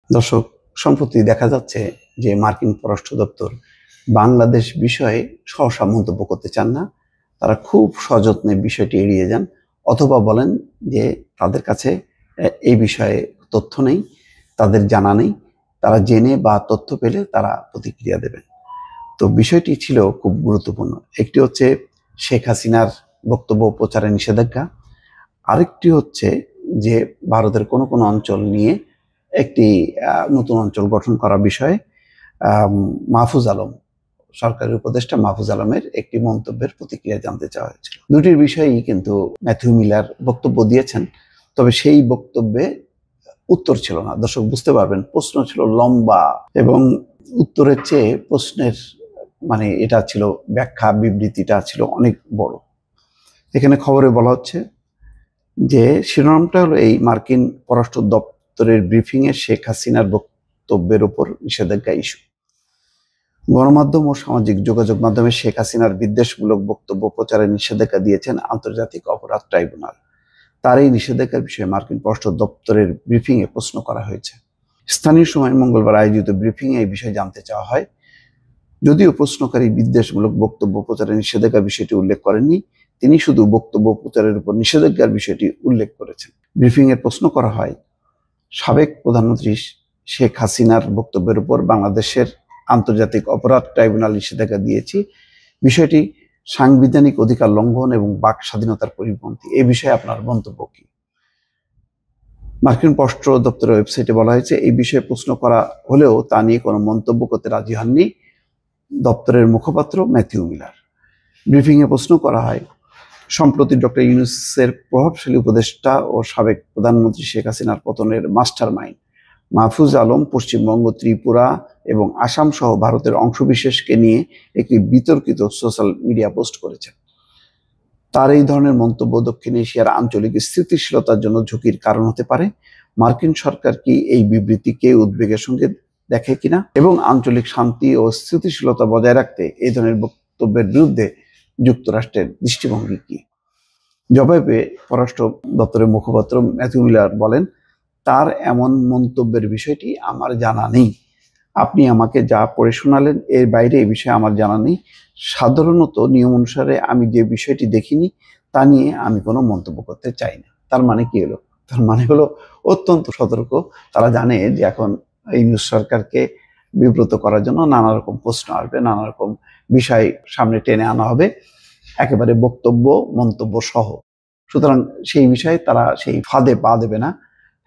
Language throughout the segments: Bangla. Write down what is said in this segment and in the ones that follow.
দর্শক, সম্প্রতি দেখা যাচ্ছে যে মার্কিন পররাষ্ট্র দপ্তর বাংলাদেশ বিষয়ে সহসা মন্তব্য করতে চান না। তারা খুব সযত্নে বিষয়টি এড়িয়ে যান, অথবা বলেন যে তাদের কাছে এই বিষয়ে তথ্য নেই, তাদের জানা নেই, তারা জেনে বা তথ্য পেলে তারা প্রতিক্রিয়া দেবেন। তো বিষয়টি ছিল খুব গুরুত্বপূর্ণ। একটি হচ্ছে শেখ হাসিনার বক্তব্য প্রচারে নিষেধাজ্ঞা, আরেকটি হচ্ছে যে ভারতের কোনো কোনো অঞ্চল নিয়ে একটি নতুন অঞ্চল গঠন করার বিষয়ে মাহফুজ আলম, সরকারের উপদেষ্টা মাহফুজ আলমের একটি মন্তব্যের প্রতিক্রিয়া জানতে চাওয়া হয়েছিল। দুটির বিষয়েই কিন্তু ম্যাথিউ মিলার বক্তব্য দিয়েছেন, তবে সেই বক্তব্যে উত্তর ছিল না। দর্শক বুঝতে পারবেন, প্রশ্ন ছিল লম্বা এবং উত্তরের চেয়ে প্রশ্নের এটা ছিল ব্যাখ্যা, বিবৃতিটা ছিল অনেক বড়। এখানে খবরে বলা হচ্ছে যে শিরোনামটা হলো এই: মার্কিন পররাষ্ট্র দপ্তরের ব্রিফিংয়ে শেখ হাসিনার বক্তব্যের উপর নিষেধাজ্ঞা ইস্যু। গণমাধ্যম ও সামাজিক যোগাযোগ মাধ্যমে শেখ হাসিনার বিদ্বেষমূলক বক্তব্য প্রচারে নিষেধাজ্ঞা দিয়েছেন আন্তর্জাতিক অপরাধ ট্রাইব্যুনাল। তার এই নিষেধাজ্ঞার বিষয়ে মার্কিন পররাষ্ট্র দপ্তরের ব্রিফিংয়ে প্রশ্ন করা হয়েছে। স্থানীয় সময় মঙ্গলবার আয়োজিত ব্রিফিংয়ে এই বিষয়ে জানতে চাওয়া হয়। যদিও প্রশ্নকারী বিদ্বেষমূলক বক্তব্য প্রচারের নিষেধাজ্ঞার বিষয়টি উল্লেখ করেননি, তিনি শুধু বক্তব্য প্রচারের উপর নিষেধাজ্ঞার বিষয়টি উল্লেখ করেছেন। ব্রিফিংয়ে প্রশ্ন করা হয়, সাবেক প্রধানমন্ত্রী শেখ হাসিনার বক্তব্যের উপর বাংলাদেশের আন্তর্জাতিক অপরাধ ট্রাইব্যুনাল নিষেধাজ্ঞা দিয়েছে, বিষয়টি সাংবিধানিক অধিকার লঙ্ঘন এবং বাক স্বাধীনতার পরিপন্থী। এই বিষয়ে আপনার মন্তব্য কি? মার্কিন পররাষ্ট্র দপ্তরের ওয়েবসাইটে বলা হয়েছে, এই বিষয়ে প্রশ্ন করা হলেও তা নিয়ে কোনো মন্তব্য করতে রাজি হননি দপ্তরের মুখপাত্র ম্যাথিউ মিলার। ব্রিফিংয়ে প্রশ্ন করা হয়, সম্প্রতি ডক্টর ইউনূসের প্রভাবশালী উপদেষ্টা ও সাবেক প্রধানমন্ত্রী শেখ হাসিনার পতনের মাস্টার মাইন্ড মাহফুজ আলম পশ্চিমবঙ্গ, ত্রিপুরা এবং আসাম সহ ভারতের অংশবিশেষকে নিয়ে একটি বিতর্কিত সোশ্যাল মিডিয়া পোস্ট করেছেন। তার এই ধরনের মন্তব্য দক্ষিণ এশিয়ার আঞ্চলিক স্থিতিশীলতার জন্য ঝুঁকির কারণ হতে পারে। মার্কিন সরকার কি এই বিবৃতিকে উদ্বেগের সঙ্গে দেখে কিনা, এবং আঞ্চলিক শান্তি ও স্থিতিশীলতা বজায় রাখতে এই ধরনের বক্তব্যের বিরুদ্ধে যুক্তরাষ্ট্রের দৃষ্টিভঙ্গি কি? জবাবে পররাষ্ট্র দপ্তরের মুখপাত্র ম্যাথিউ মিলার বলেন, তার এমন মন্তব্যের বিষয়টি আমার জানা নেই। আপনি আমাকে যা পড়ে শোনালেন এর বাইরে এই বিষয়ে আমার জানা নেই। সাধারণত নিয়ম অনুসারে আমি যে বিষয়টি দেখিনি তা নিয়ে আমি কোনো মন্তব্য করতে চাই না। তার মানে কি হলো? তার মানে হলো অত্যন্ত সতর্ক। তারা জানে যে এখন ইউনূস সরকারকে বিব্রত করার জন্য নানা রকম প্রশ্ন আসবে, নানা রকম বিষয় সামনে টেনে আনা হবে, একেবারে বক্তব্য মন্তব্য সহ। সুতরাং সেই বিষয়ে তারা সেই ফাঁদে পা দেবে না,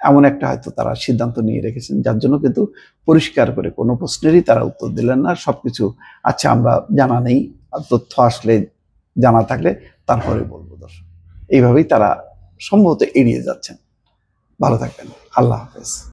এমন একটা হয়তো তারা সিদ্ধান্ত নিয়ে রেখেছেন, যার জন্য কিন্তু পরিষ্কার করে কোনো প্রশ্নেরই তারা উত্তর দিলেন না। সবকিছু আচ্ছা আমরা জানা নেই, তথ্য আসলে জানা থাকলে তারপরে বলবো। দর্শক, এইভাবেই তারা সম্ভবত এড়িয়ে যাচ্ছেন। ভালো থাকবেন। আল্লাহ হাফেজ।